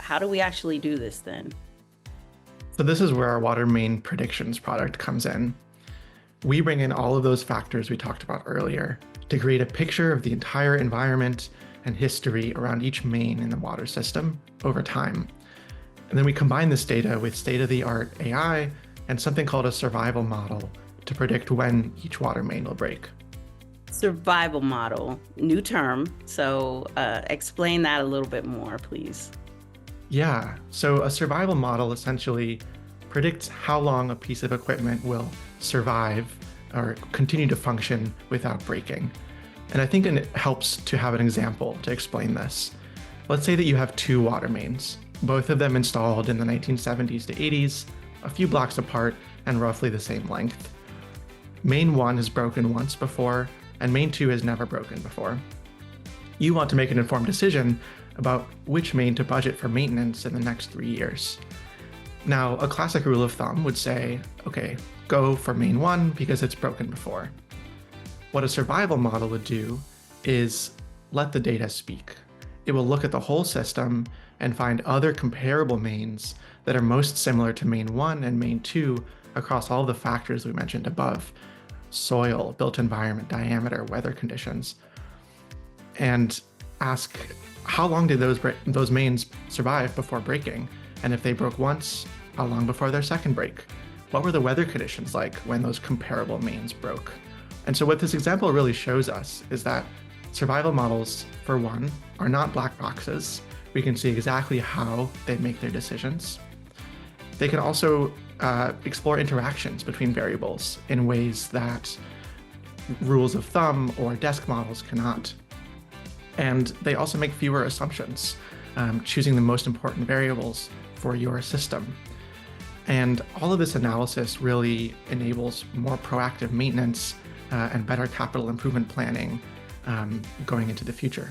how do we actually do this then? So this is where our water main predictions product comes in. We bring in all of those factors we talked about earlier to create a picture of the entire environment and history around each main in the water system over time. And then we combine this data with state-of-the-art AI and something called a survival model to predict when each water main will break. Survival model, new term. So explain that a little bit more, please. Yeah, so a survival model essentially predicts how long a piece of equipment will survive or continue to function without breaking. And I think it helps to have an example to explain this. Let's say that you have two water mains, both of them installed in the 1970s to 80s, a few blocks apart and roughly the same length. Main 1 has broken once before, and main 2 has never broken before. You want to make an informed decision about which main to budget for maintenance in the next 3 years. Now, a classic rule of thumb would say, okay, go for main 1 because it's broken before. What a survival model would do is let the data speak. It will look at the whole system and find other comparable mains that are most similar to main 1 and main 2 across all the factors we mentioned above: soil, built environment, diameter, weather conditions, and ask how long did those mains survive before breaking? And if they broke once, how long before their second break? What were the weather conditions like when those comparable mains broke? And so what this example really shows us is that survival models, for one, are not black boxes. We can see exactly how they make their decisions. They can also explore interactions between variables in ways that rules of thumb or desk models cannot. And they also make fewer assumptions, choosing the most important variables for your system. And all of this analysis really enables more proactive maintenance and better capital improvement planning going into the future.